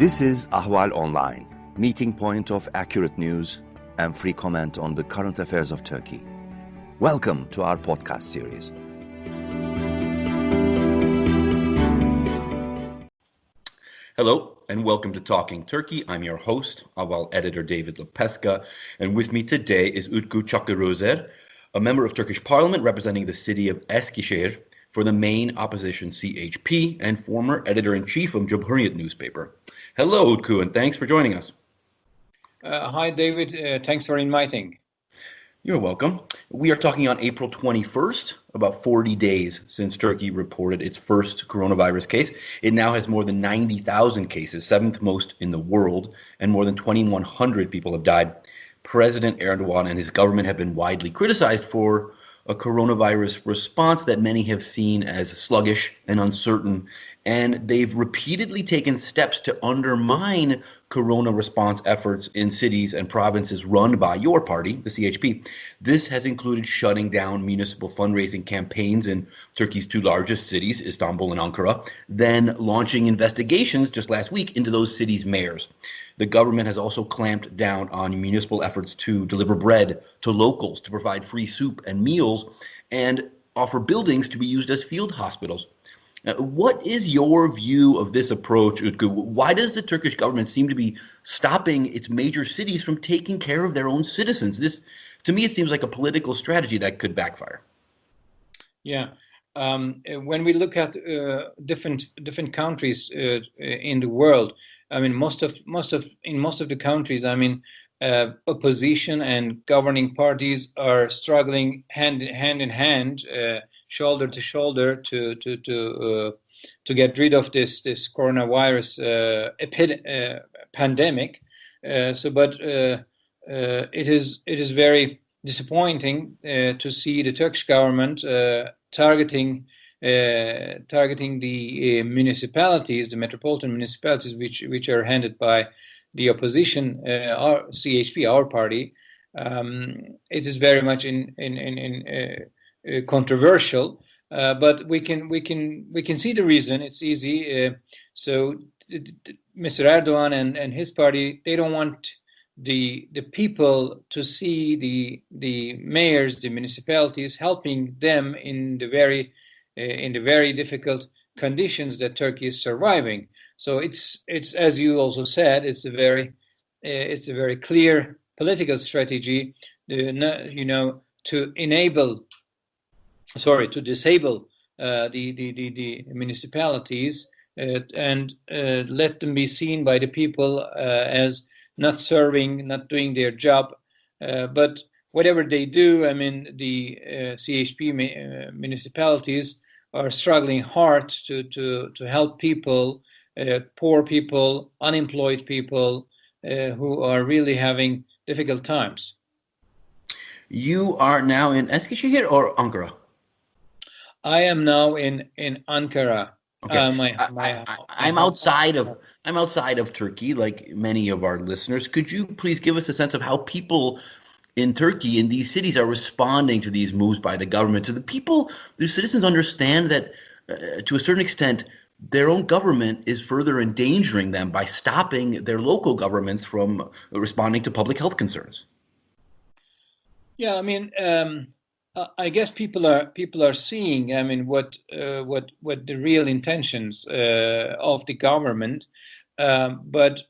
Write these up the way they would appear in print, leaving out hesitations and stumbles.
This is Ahval Online, meeting point of accurate news and free comment on the current affairs of Turkey. Welcome to our podcast series. Hello, and welcome to Talking Turkey. I'm your host, Ahval editor David Lepeska, and with me today is Utku Cakirozer, a member of Turkish parliament representing the city of Eskişehir for the main opposition CHP and former editor-in-chief of Cumhuriyet newspaper. Hello, Utku, and thanks for joining us. Hi, David. Thanks for inviting. You're welcome. We are talking on April 21st, about 40 days since Turkey reported its first coronavirus case. It now has more than 90,000 cases, seventh most in the world, and more than 2,100 people have died. President Erdogan and his government have been widely criticized for a coronavirus response that many have seen as sluggish and uncertain, and they've repeatedly taken steps to undermine corona response efforts in cities and provinces run by your party, the CHP. This has included shutting down municipal fundraising campaigns in Turkey's two largest cities, Istanbul and Ankara, then launching investigations just last week into those cities' mayors. The government has also clamped down on municipal efforts to deliver bread to locals, to provide free soup and meals, and offer buildings to be used as field hospitals. What is your view of this approach, Utku? Why does the Turkish government seem to be stopping its major cities from taking care of their own citizens? This, to me, it seems like a political strategy that could backfire. Yeah. When we look at different countries in the world, I mean, in most of the countries, I mean, opposition and governing parties are struggling hand in hand, shoulder to shoulder to get rid of this coronavirus pandemic. But it is very disappointing to see the Turkish government targeting the municipalities, the metropolitan municipalities, which are handled by the opposition, our CHP, our party. It is very much controversial, but we can see the reason. It's easy. So Mr. Erdogan and his party, they don't want the people to see the mayors, the municipalities helping them in the very difficult conditions that Turkey is surviving. So it's as you also said, it's a very clear political strategy, to disable the municipalities and let them be seen by the people as not serving, not doing their job. But whatever they do, I mean, the CHP municipalities are struggling hard to help people, poor people, unemployed people who are really having difficult times. You are now in Eskişehir or Ankara? I am now in Ankara. Okay. I'm outside of Turkey, like many of our listeners. Could you please give us a sense of how people in Turkey, in these cities, are responding to these moves by the government? Do the citizens understand that, to a certain extent, their own government is further endangering them by stopping their local governments from responding to public health concerns? Yeah, I mean, I guess people are seeing, I mean, what the real intentions of the government. But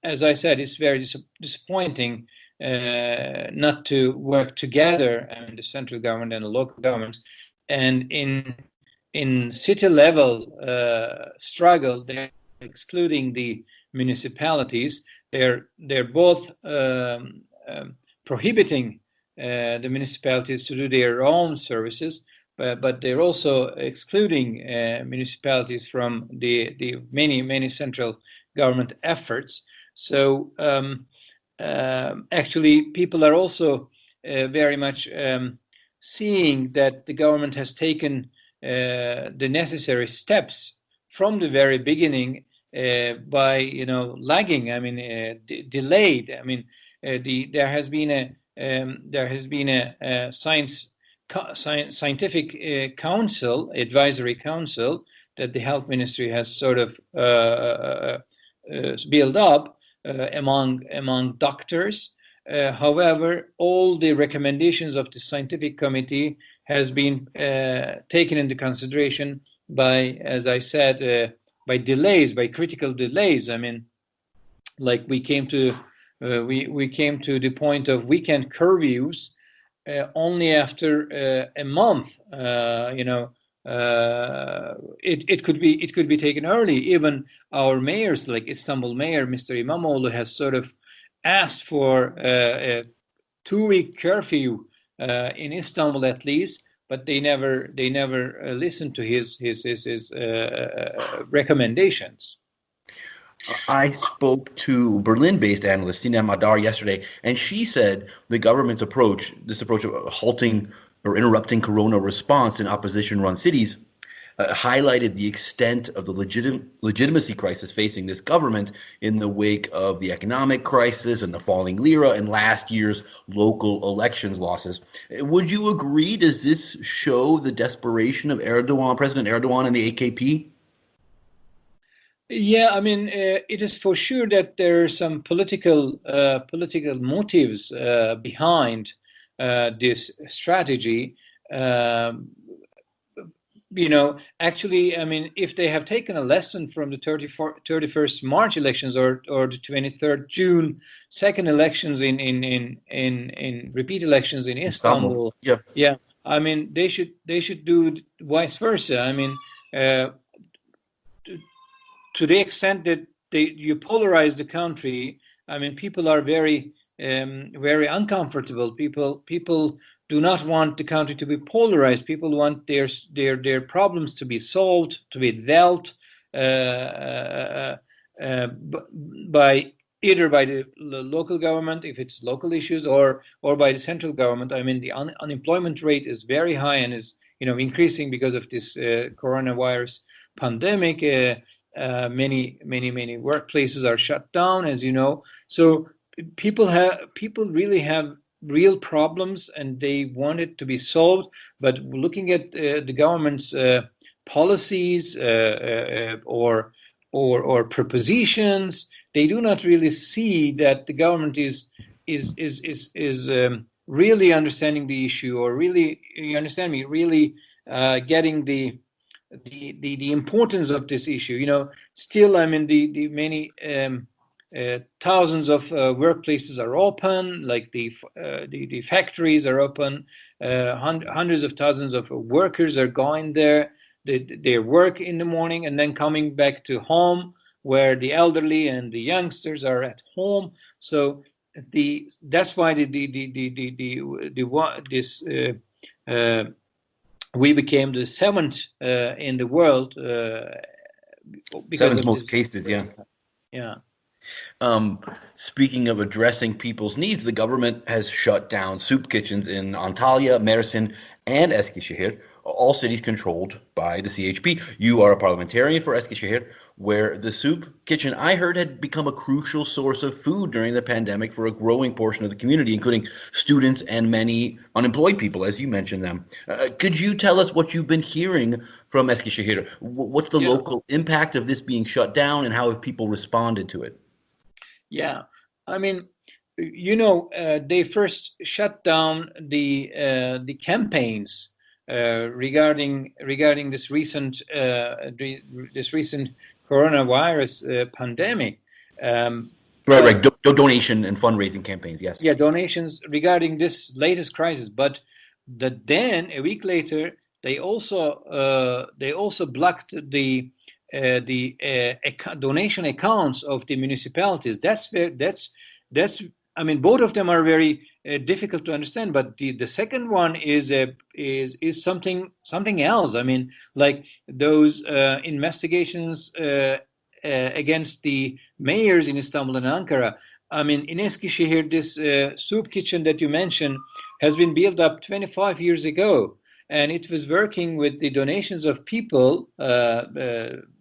as I said, it's very disappointing not to work together, I mean, the central government and the local governments, and in city level struggle, they're excluding the municipalities. They're both prohibiting the municipalities to do their own services, but they're also excluding municipalities from the many central government efforts. So actually, people are also very much seeing that the government has taken the necessary steps from the very beginning by lagging. I mean, delayed. I mean, there has been a scientific council, advisory council, that the health ministry has sort of built up among doctors. However, all the recommendations of the scientific committee has been taken into consideration by, as I said, by delays, by critical delays. I mean, like we came to the point of weekend curfews only after a month. It could be taken early. Even our mayors, like Istanbul Mayor Mr. İmamoğlu, has sort of asked for a 2-week curfew in Istanbul at least, but they never listened to his recommendations. I spoke to Berlin-based analyst Sinem Adar yesterday, and she said the government's approach of halting or interrupting corona response in opposition-run cities, highlighted the extent of the legitimacy crisis facing this government in the wake of the economic crisis and the falling lira and last year's local elections losses. Would you agree? Does this show the desperation of President Erdogan and the AKP? Yeah, I mean, it is for sure that there are some political motives behind this strategy. Actually, I mean, if they have taken a lesson from the 31st March elections or the 23rd June second elections in repeat elections in Istanbul. Yeah. I mean, they should do vice versa. I mean, to the extent that you polarize the country, I mean, people are very uncomfortable. People do not want the country to be polarized. People want their problems to be solved, to be dealt by either by the local government, if it's local issues, or by the central government. I mean, the unemployment rate is very high and is increasing because of this coronavirus pandemic. Many workplaces are shut down, as you know. So people really have real problems, and they want it to be solved. But looking at the government's policies or propositions, they do not really see that the government is really understanding the issue, or really, you understand me, really getting the importance of this issue. Still, I mean, the many thousands of workplaces are open, like the factories are open. Hundreds of thousands of workers are going there. They work in the morning and then coming back to home, where the elderly and the youngsters are at home. So that's why we became the seventh in the world. Seventh most cases, yeah. Yeah. Speaking of addressing people's needs, the government has shut down soup kitchens in Antalya, Mersin, and Eskişehir, all cities controlled by the CHP. You are a parliamentarian for Eskişehir, where the soup kitchen, I heard, had become a crucial source of food during the pandemic for a growing portion of the community, including students and many unemployed people, as you mentioned them. Could you tell us what you've been hearing from Eskişehir? What's the local impact of this being shut down, and how have people responded to it? Yeah, I mean, they first shut down the campaigns regarding this recent coronavirus pandemic. Right. Donation and fundraising campaigns. Yes. Yeah, donations regarding this latest crisis. But then a week later, they also blocked the donation accounts of the municipalities. That's I mean, both of them are very difficult to understand. But the second one is something else. I mean, like those investigations against the mayors in Istanbul and Ankara. I mean, in Eskişehir, this soup kitchen that you mentioned has been built up 25 years ago, and it was working with the donations of people,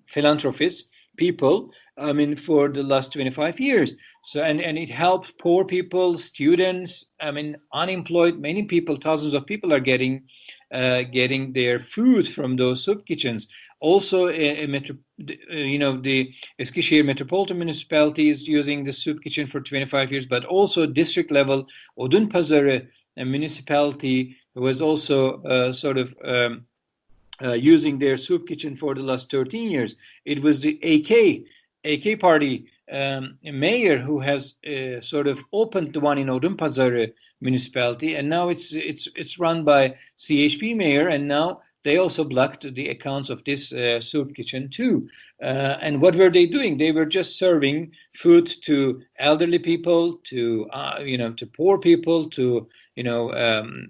philanthropists, people, I mean, for the last 25 years. So, and it helps poor people, students, I mean, unemployed, many people, thousands of people are getting getting their food from those soup kitchens. Also, the Eskişehir metropolitan municipality is using the soup kitchen for 25 years, but also district level Odunpazarı municipality was also using their soup kitchen for the last 13 years. It was the AK party mayor who has opened the one in Odunpazarı municipality, and now it's run by CHP mayor, and now they also blocked the accounts of this soup kitchen too. And what were they doing? They were just serving food to elderly people, to poor people, to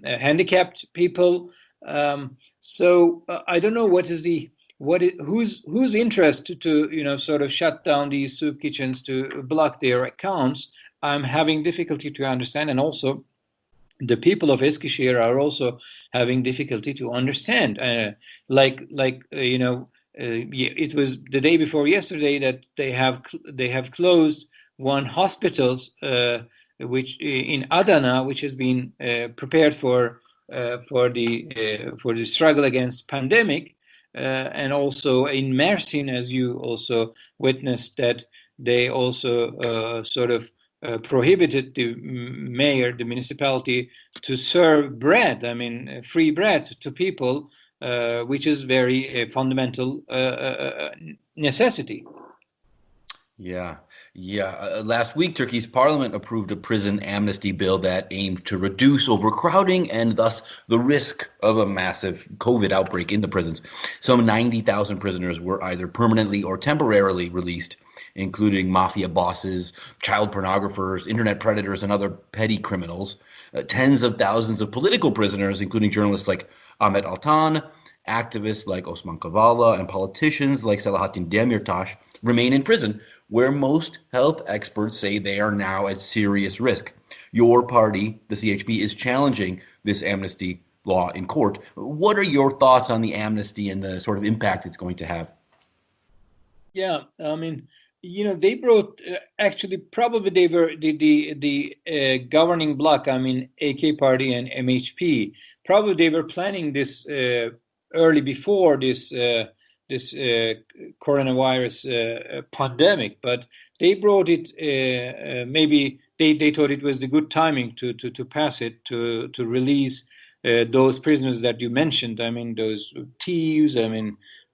handicapped people. So I don't know whose interest to shut down these soup kitchens, to block their accounts. I'm having difficulty to understand, and also the people of Eskişehir are also having difficulty to understand. It was the day before yesterday that they have closed one hospitals which in Adana, which has been prepared for the struggle against pandemic. And also in Mersin, as you also witnessed, that they also prohibited the municipality to serve bread, free bread to people, which is very fundamental necessity. Yeah. Last week, Turkey's parliament approved a prison amnesty bill that aimed to reduce overcrowding and thus the risk of a massive COVID outbreak in the prisons. Some 90,000 prisoners were either permanently or temporarily released, including mafia bosses, child pornographers, internet predators, and other petty criminals. Tens of thousands of political prisoners, including journalists like Ahmet Altan, activists like Osman Kavala, and politicians like Selahattin Demirtas, remain in prison, where most health experts say they are now at serious risk. Your party, the CHP, is challenging this amnesty law in court. What are your thoughts on the amnesty and the sort of impact it's going to have? Yeah, they brought, actually, probably they were the governing bloc, AK party and MHP. Probably they were planning this early before this coronavirus pandemic, but they brought it. Maybe they thought it was the good timing to pass it, to release those prisoners that you mentioned. Those thieves,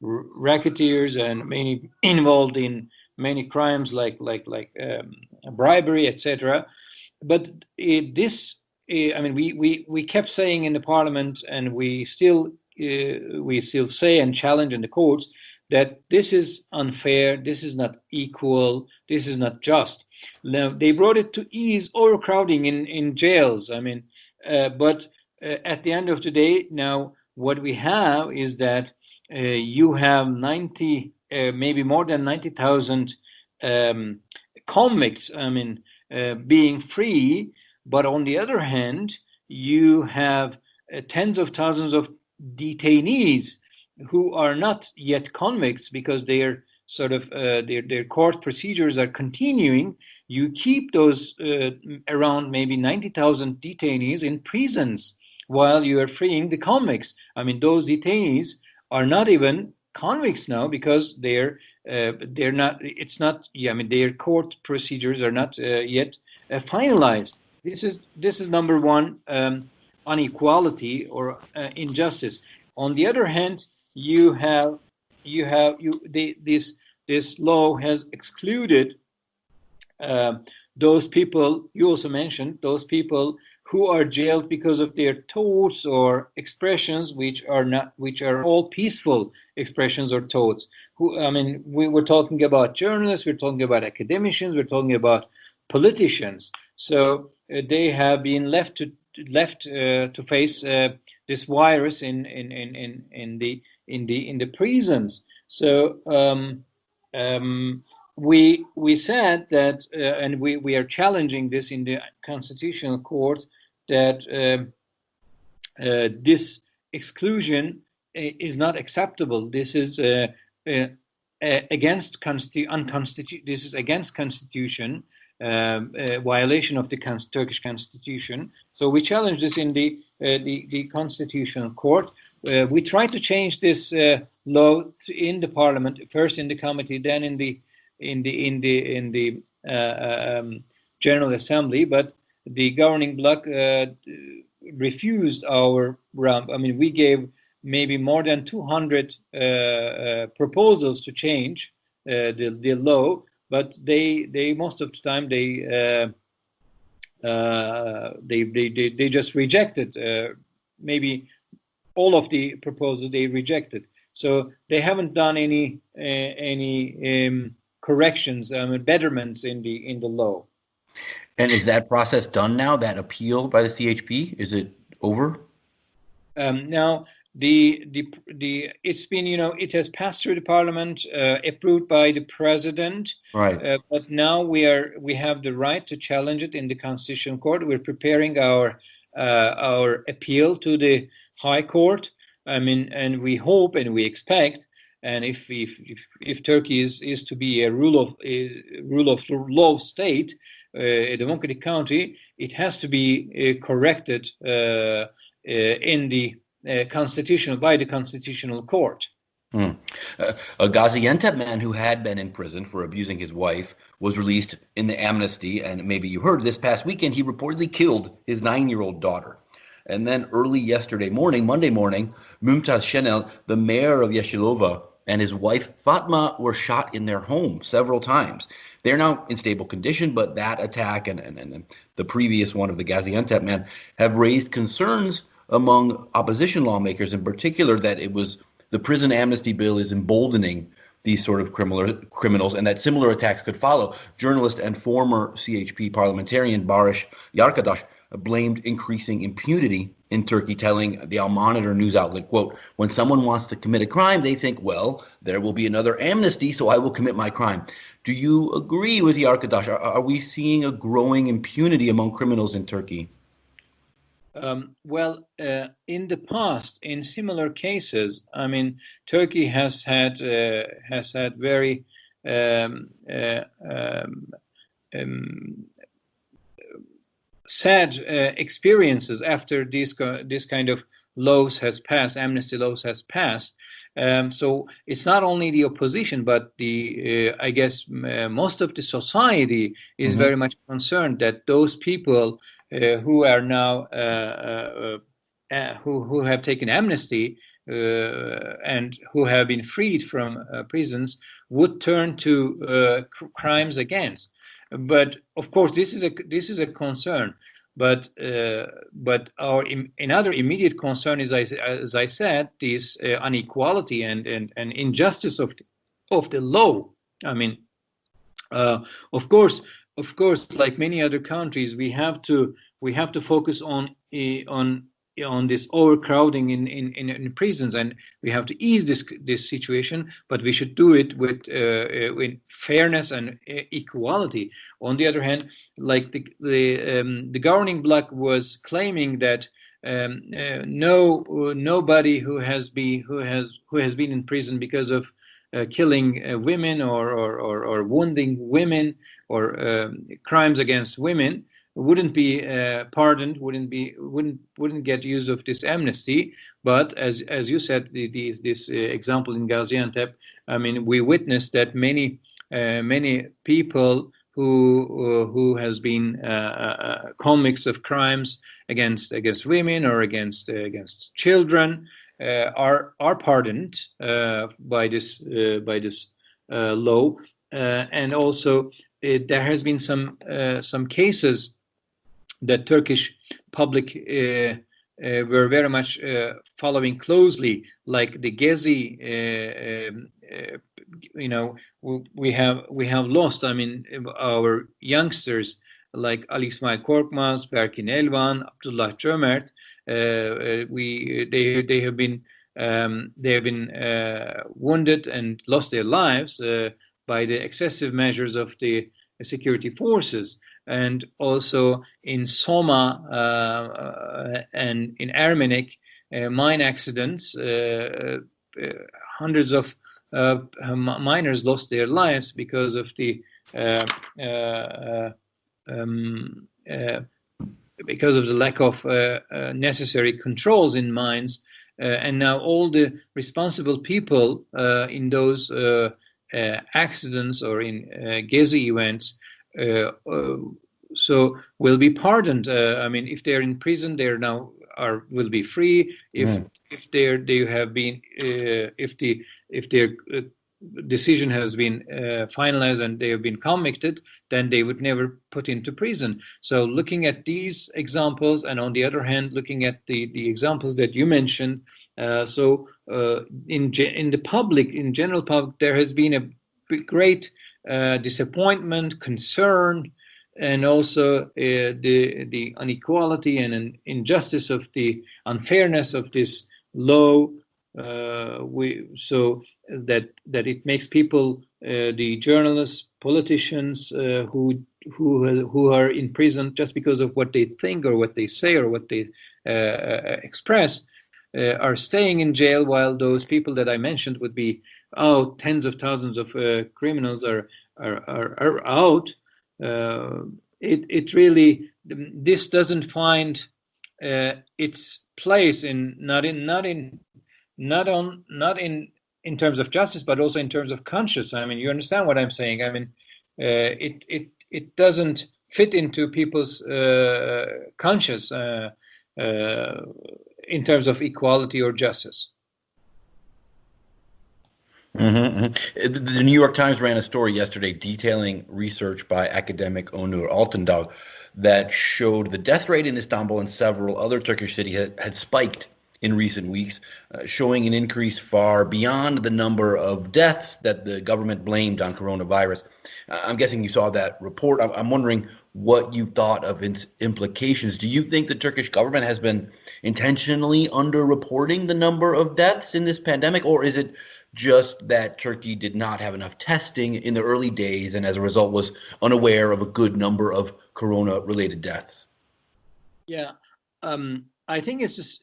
racketeers, and many involved in many crimes like bribery, etc. But we kept saying in the parliament, and we still say and challenge in the courts, that this is unfair, this is not equal, this is not just. Now, they brought it to ease overcrowding in jails. But at the end of the day, now what we have is that you have maybe more than 90,000 convicts, being free, but on the other hand, you have tens of thousands of detainees who are not yet convicts because their their court procedures are continuing. You keep those around maybe 90,000 detainees in prisons while you are freeing the convicts. Those detainees are not even convicts now because they're not. It's not. Their court procedures are not yet finalized. This is number one. Inequality or injustice. On the other hand, this law has excluded those people you also mentioned, those people who are jailed because of their thoughts or expressions which are all peaceful expressions or thoughts. We were talking about journalists, we're talking about academicians, we're talking about politicians. So they have been left to face this virus in the prisons. So we said that, and we are challenging this in the Constitutional Court, that this exclusion is not acceptable. This is against Constitution. Violation of the Turkish Constitution. So we challenge this in the the Constitutional Court. We tried to change this law in the Parliament, first in the committee, then in the General Assembly, but the governing bloc refused our round. I mean, we gave maybe more than 200 proposals to change the law, but they most of the time they just rejected. Maybe all of the proposals they rejected. So they haven't done any corrections, betterments in the law. And is that process done now? That appeal by the CHP, is it over? Now it's been, it has passed through the Parliament, approved by the President. Right. But now we have the right to challenge it in the Constitutional Court. We're preparing our appeal to the High Court. I mean, and we hope and we expect, and if Turkey is to be a rule of law state, a democratic country, it has to be corrected in the by the Constitutional Court. A Gaziantep man who had been in prison for abusing his wife was released in the amnesty, and maybe you heard this past weekend, he reportedly killed his 9-year-old daughter. And then early Monday morning, Mumtaz Şenel, the mayor of Yeşilova, and his wife Fatma were shot in their home several times. They're now in stable condition, but that attack and the previous one of the Gaziantep man have raised concerns among opposition lawmakers, in particular, that the prison amnesty bill is emboldening these sort of criminals, and that similar attacks could follow. Journalist and former CHP parliamentarian Barış Yarkadaş blamed increasing impunity in Turkey, telling the Al Monitor news outlet, quote, "When someone wants to commit a crime, they think, well, there will be another amnesty, so I will commit my crime." Do you agree with Yarkadaş? Are we seeing a growing impunity among criminals in Turkey? Well, in the past, in similar cases, I mean, Turkey has had very sad experiences after this kind of laws has passed, amnesty laws has passed. So it's not only the opposition, but I guess most of the society is very much concerned that those people who are now who have taken amnesty and who have been freed from prisons would turn to crimes against. But of course, this is a concern. But our another immediate concern is, as I said, this inequality and injustice of the law. I mean, of course, like many other countries, we have to focus on this overcrowding in prisons, and we have to ease this situation. But we should do it with fairness and equality. On the other hand, like the governing bloc was claiming that nobody who has been in prison because of killing women or wounding women or crimes against women wouldn't be pardoned, wouldn't get use of this amnesty. But as you said, this example in Gaziantep, I mean, we witnessed that many people who has been convicts of crimes against women or against children are pardoned by this law, and also there has been some cases that Turkish public were very much following closely, like the Gezi. We have lost. I mean, our youngsters like Ali İsmail Korkmaz, Berkin Elvan, Abdullah Cömert. They have been wounded and lost their lives by the excessive measures of the security forces. And also in Soma and in Ermenek, mine accidents, hundreds of miners lost their lives because of the because of the lack of necessary controls in mines, and now all the responsible people in those accidents or in Gezi events so will be pardoned. I mean, if they're in prison, they're now will be free. If they have been if their decision has been finalized and they have been convicted, then they would never put into prison. So looking at these examples, and on the other hand, looking at the examples that you mentioned, in the public, in general public, there has been a great disappointment, concern, and also the inequality and injustice of the unfairness of this law. So that it makes people, the journalists, politicians who are in prison just because of what they think or what they say or what they express, are staying in jail, while those people that I mentioned would be out. Tens of thousands of criminals are out. It really, this doesn't find its place not in terms of justice, but also in terms of conscience. I mean, you understand what I'm saying? I mean, it doesn't fit into people's conscience in terms of equality or justice. The New York Times ran a story yesterday detailing research by academic Onur Altındağ that showed the death rate in Istanbul and several other Turkish cities had spiked in recent weeks, showing an increase far beyond the number of deaths that the government blamed on coronavirus. I'm guessing you saw that report. I'm wondering what you thought of its implications. Do you think the Turkish government has been intentionally underreporting the number of deaths in this pandemic, or is it just that Turkey did not have enough testing in the early days and as a result was unaware of a good number of corona-related deaths? Yeah, I think it's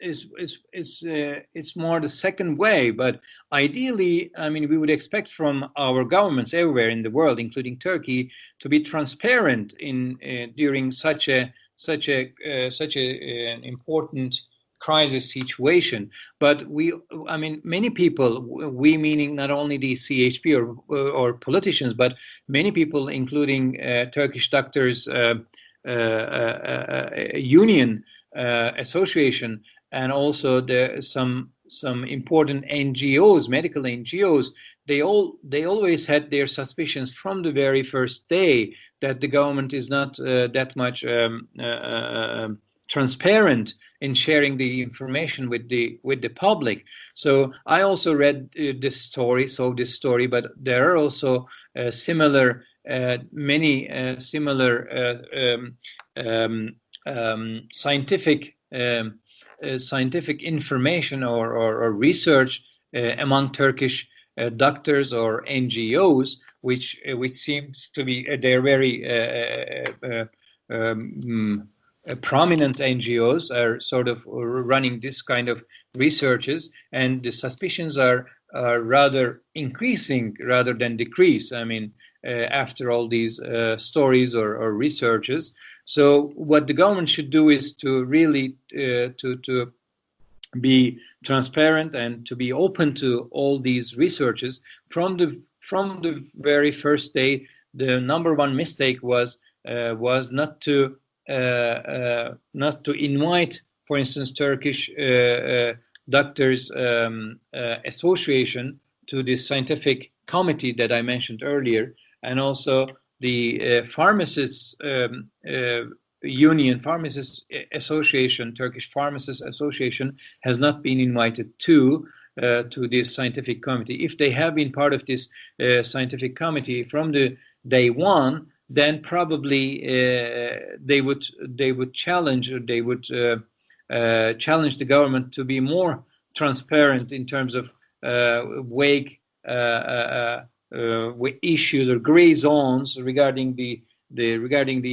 more the second way. But ideally, I mean, we would expect from our governments everywhere in the world, including Turkey, to be transparent during such an important crisis situation. But many people, we meaning not only the CHP or politicians, but many people, including Turkish Doctors Union Association, and also some important NGOs, medical NGOs, they always had their suspicions from the very first day that the government is not that much transparent in sharing the information with the public. So I also read this story, but there are also similar scientific information or research among Turkish doctors or NGOs, which seems to be they're very prominent NGOs are sort of running this kind of researches, and the suspicions are rather increasing rather than decrease. I mean, after all these stories or researches. So what the government should do is to really to be transparent and to be open to all these researches. From the very first day, the number one mistake was not to invite, for instance, Turkish Doctors Association to this scientific committee that I mentioned earlier, and also the Pharmacists Union, Pharmacists Association, Turkish Pharmacists Association has not been invited to this scientific committee. If they have been part of this scientific committee from the day one, then probably they would challenge, or they would challenge the government to be more transparent in terms of vague issues or gray zones regarding the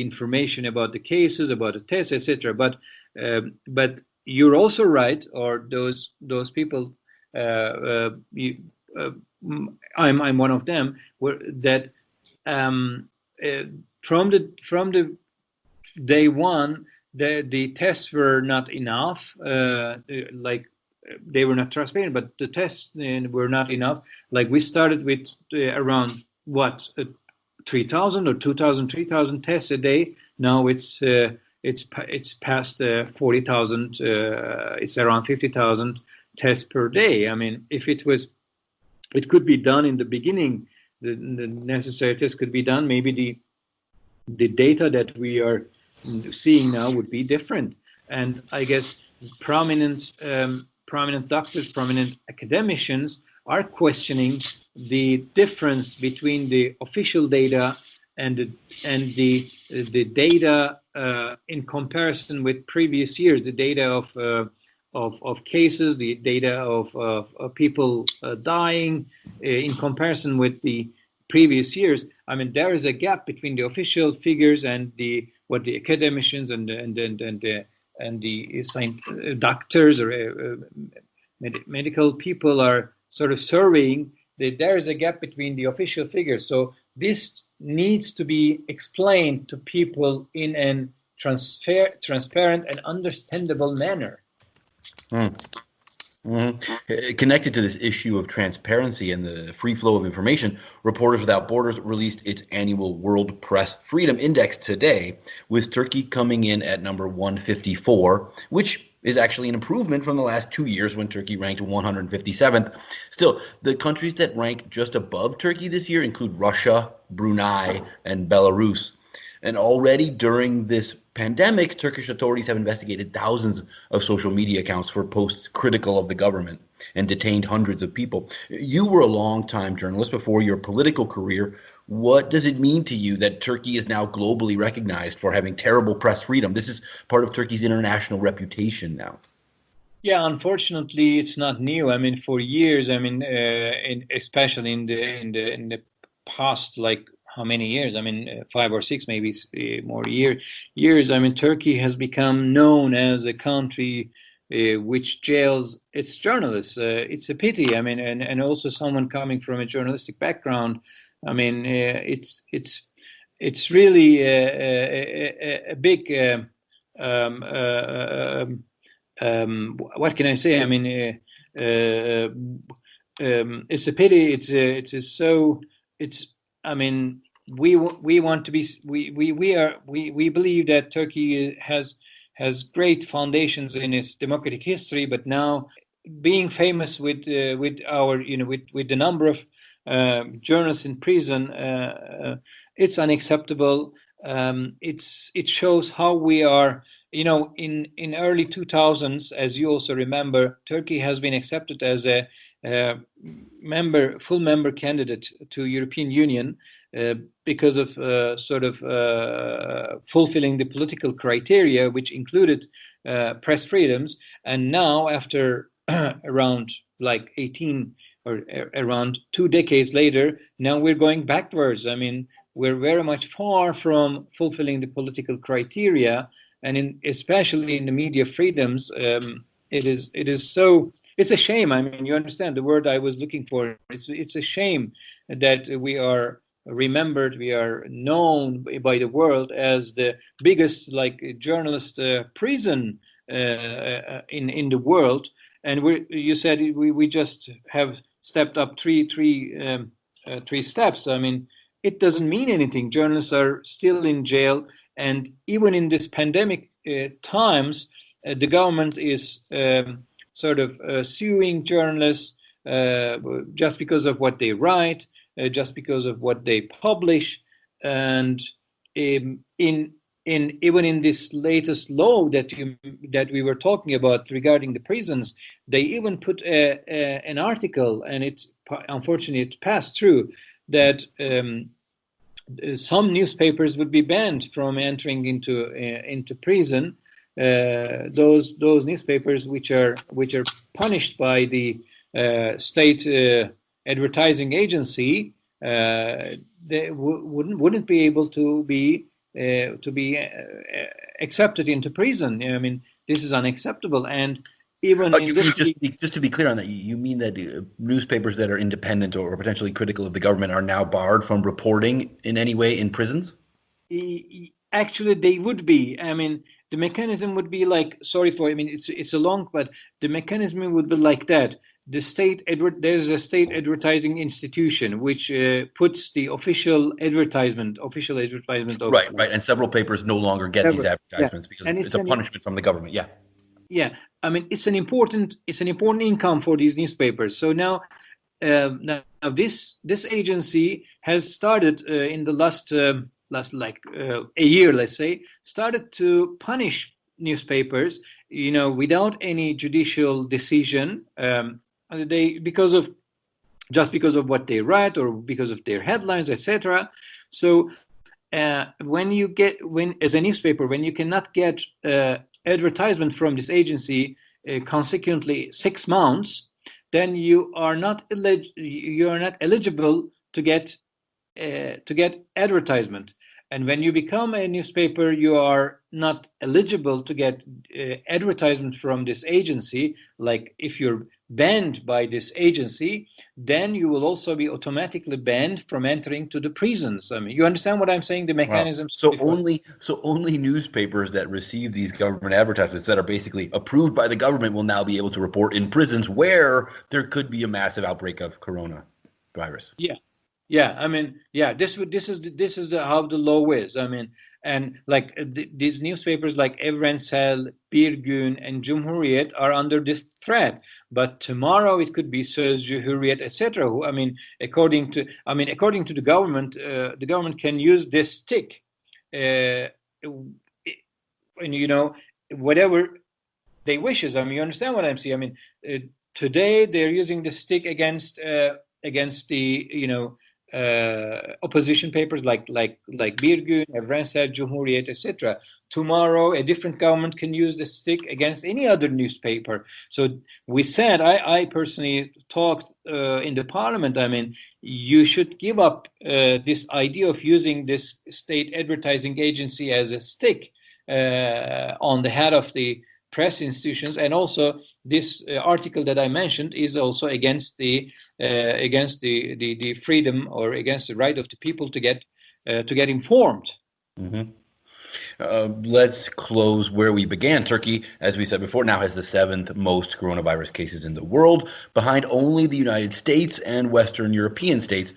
information about the cases, about the tests, etc. But you're also right, or those people, I'm one of them, from the day one, the tests were not enough, like they were not transparent, but the tests were not enough. Like we started with around 3,000 or 2,000, 3,000 tests a day. Now it's past 40,000. It's around 50,000 tests per day. I mean, if it could be done in the beginning. The necessary tests could be done. Maybe the data that we are seeing now would be different. And I guess prominent doctors, prominent academicians are questioning the difference between the official data and the data in comparison with previous years, the data of cases, the data of people dying in comparison with the previous years. I mean, there is a gap between the official figures and what the academicians and the doctors or medical people are sort of surveying. There is a gap between the official figures. So this needs to be explained to people in a transparent and understandable manner. Connected to this issue of transparency and the free flow of information, Reporters Without Borders released its annual World Press Freedom Index today, with Turkey coming in at number 154, which is actually an improvement from the last 2 years when Turkey ranked 157th. Still, the countries that rank just above Turkey this year include Russia, Brunei, and Belarus. And already during this pandemic, Turkish authorities have investigated thousands of social media accounts for posts critical of the government and detained hundreds of people. You were a long-time journalist before your political career. What does it mean to you that Turkey is now globally recognized for having terrible press freedom? This is part of Turkey's international reputation now. Yeah, unfortunately, it's not new. I mean, for years, I mean, especially in the past, like how many years? I mean, 5 or 6, maybe more years. I mean, Turkey has become known as a country which jails its journalists. It's a pity. I mean, and also someone coming from a journalistic background. I mean, it's really a big. What can I say? I mean, it's a pity. It's. I mean, we want to be. We believe that Turkey has great foundations in its democratic history, but now being famous with our with the number of journalists in prison, it's unacceptable. It shows how we are. In early 2000s, as you also remember, Turkey has been accepted as a full member candidate to European Union because of fulfilling the political criteria, which included press freedoms. And now, after around like 18 or around 2 decades later, now we're going backwards. I mean, we're very much far from fulfilling the political criteria. And especially in the media freedoms, it's a shame. I mean, you understand the word I was looking for. It's a shame that we are remembered, we are known by the world as the biggest journalist prison in the world. And you said we just have stepped up three steps. I mean, it doesn't mean anything. Journalists are still in jail. And even in this pandemic times, the government is suing journalists just because of what they write, just because of what they publish. And even in this latest law that we were talking about regarding the prisons, they even put an article, and unfortunately it passed through, that some newspapers would be banned from entering into prison. Those newspapers which are punished by the state advertising agency, they wouldn't be able to be accepted into prison. I mean, this is unacceptable. And even just to be clear on that, you mean that newspapers that are independent or potentially critical of the government are now barred from reporting in any way in prisons? Actually, they would be. I mean, the mechanism would be like, sorry for, I mean, it's a long, but the mechanism would be like that. There's a state advertising institution which puts the official advertisement of Right, and several papers no longer get these advertisements because it's a punishment from the government. Yeah, I mean, it's an important income for these newspapers. So now this agency has started in the last a year, let's say, started to punish newspapers, without any judicial decision. Because of what they write or because of their headlines, etc. So when as a newspaper, when you cannot get advertisement from this agency consequently 6 months, then you are not eligible to get advertisement. And when you become a newspaper, you are not eligible to get advertisement from this agency. Like if you're banned by this agency, then you will also be automatically banned from entering to the prisons. I mean, you understand what I'm saying? The mechanisms. Wow. So only newspapers that receive these government advertisements that are basically approved by the government will now be able to report in prisons where there could be a massive outbreak of coronavirus. Yeah, I mean, this is how the law is. I mean, and like these newspapers like Evrensel, Bir Gün, and Cumhuriyet are under this threat. But tomorrow it could be Sözcü, Hürriyet, etc. I mean, according to the government can use this stick, and whatever they wishes. I mean, you understand what I'm saying? I mean, today they're using the stick against the opposition papers like Bir Gün, Evrensel, Cumhuriyet, etc. Tomorrow, a different government can use the stick against any other newspaper. So we said, I personally talked in the parliament. I mean, you should give up this idea of using this state advertising agency as a stick on the head of the press institutions, and also this article that I mentioned is also against the freedom or against the right of the people to get informed. Mm-hmm. Let's close where we began. Turkey, as we said before, now has the 7th most coronavirus cases in the world, behind only the United States and Western European states.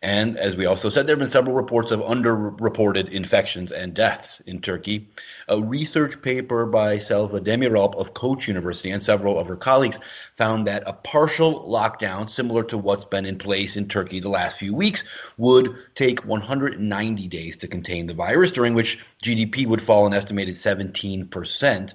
And as we also said, there have been several reports of underreported infections and deaths in Turkey. A research paper by Selva Demiralp of Koç University and several of her colleagues found that a partial lockdown, similar to what's been in place in Turkey the last few weeks, would take 190 days to contain the virus, during which GDP would fall an estimated 17%.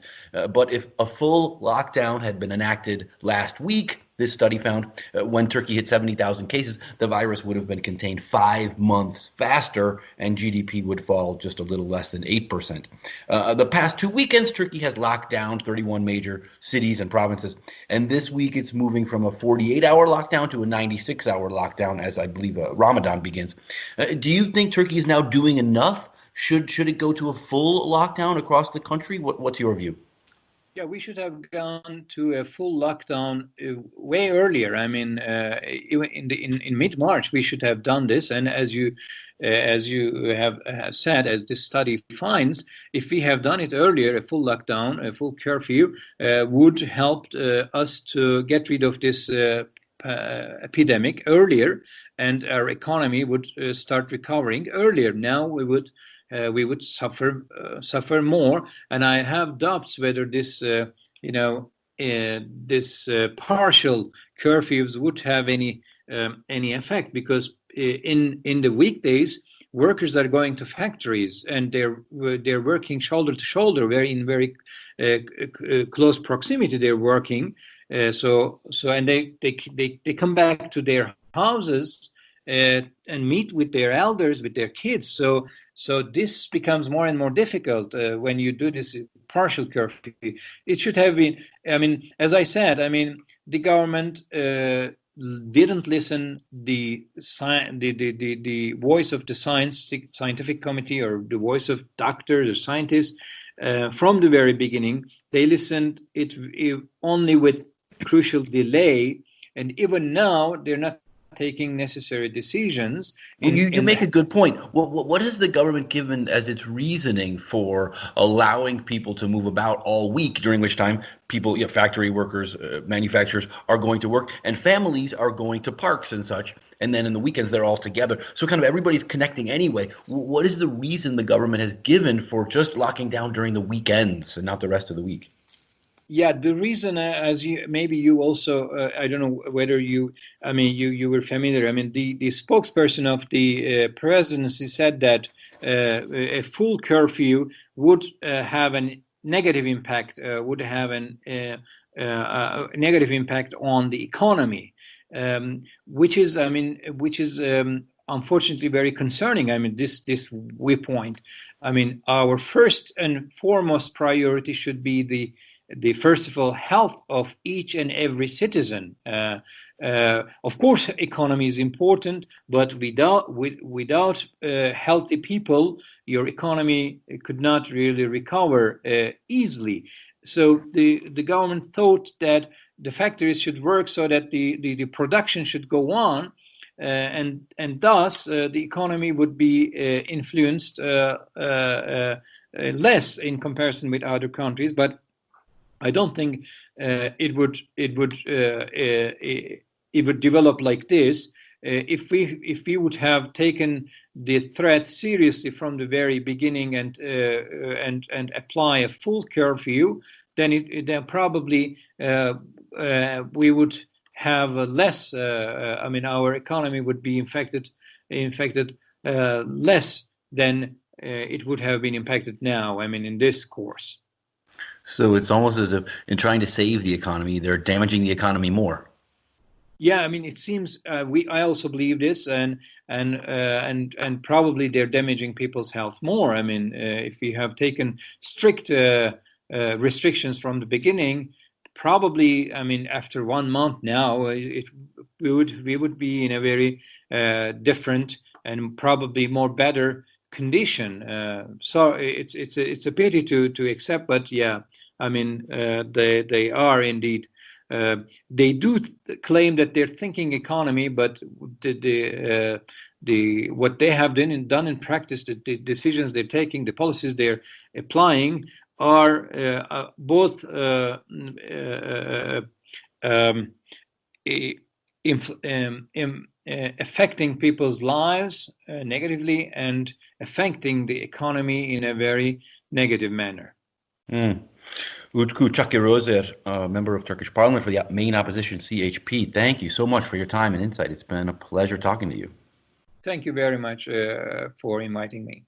But if a full lockdown had been enacted last week, this study found when Turkey hit 70,000 cases, the virus would have been contained 5 months faster, and GDP would fall just a little less than 8%. The past 2 weekends, Turkey has locked down 31 major cities and provinces, and this week it's moving from a 48-hour lockdown to a 96-hour lockdown as I believe Ramadan begins. Do you think Turkey is now doing enough? Should it go to a full lockdown across the country? What's your view? Yeah, we should have gone to a full lockdown way earlier. I mean, in mid-March we should have done this. And as you have said, as this study finds, if we have done it earlier, a full lockdown, a full curfew would help us to get rid of this epidemic earlier, and our economy would start recovering earlier. Now we would suffer more, and I have doubts whether this partial curfews would have any effect, because in the weekdays workers are going to factories and they're working shoulder to shoulder, very close proximity. They're working, so and they come back to their houses and meet with their elders, with their kids. So this becomes more and more difficult when you do this partial curfew. It should have been, I mean, as I said, I mean, the government didn't listen the voice of the scientific committee, or the voice of doctors or scientists from the very beginning. They listened it only with crucial delay, and even now they're not taking necessary decisions. Well, you make a good point. What has the government given as its reasoning for allowing people to move about all week, during which time people, factory workers, manufacturers are going to work, and families are going to parks and such, and then in the weekends they're all together. So kind of everybody's connecting anyway. What is the reason the government has given for just locking down during the weekends and not the rest of the week? Yeah, the reason, as you also, I don't know whether you were familiar. I mean, the spokesperson of the presidency said that a full curfew would have a negative impact, negative impact on the economy, which is unfortunately very concerning. I mean, this viewpoint. I mean, our first and foremost priority should be the first of all, health of each and every citizen. Of course, economy is important, but without healthy people, your economy could not really recover easily. So the government thought that the factories should work so that the production should go on, and thus the economy would be influenced less in comparison with other countries, but I don't think it would develop like this if we would have taken the threat seriously from the very beginning and apply a full curfew. Then probably we would have less. Our economy would be infected less than it would have been impacted now. I mean, in this course. So it's almost as if, in trying to save the economy, they're damaging the economy more. Yeah, I mean, it seems I also believe this, and probably they're damaging people's health more. I mean, if we have taken strict restrictions from the beginning, probably, I mean, after 1 month now, we would be in a very different and probably more better condition. So it's a pity to accept, but yeah, I mean, they are indeed. They do claim that they're thinking economy, but the what they have done in practice, the decisions they're taking, the policies they're applying are both affecting people's lives negatively and affecting the economy in a very negative manner. Utku Cakirozer, member of Turkish Parliament for the main opposition, CHP. Thank you so much for your time and insight. It's been a pleasure talking to you. Thank you very much for inviting me.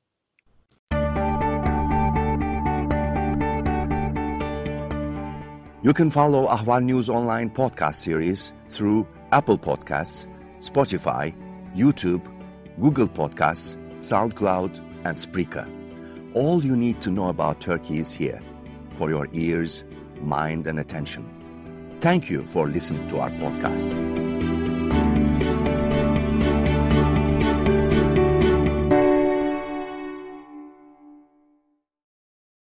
You can follow Ahval News Online podcast series through Apple Podcasts, Spotify, YouTube, Google Podcasts, SoundCloud, and Spreaker. All you need to know about Turkey is here, for your ears, mind, and attention. Thank you for listening to our podcast.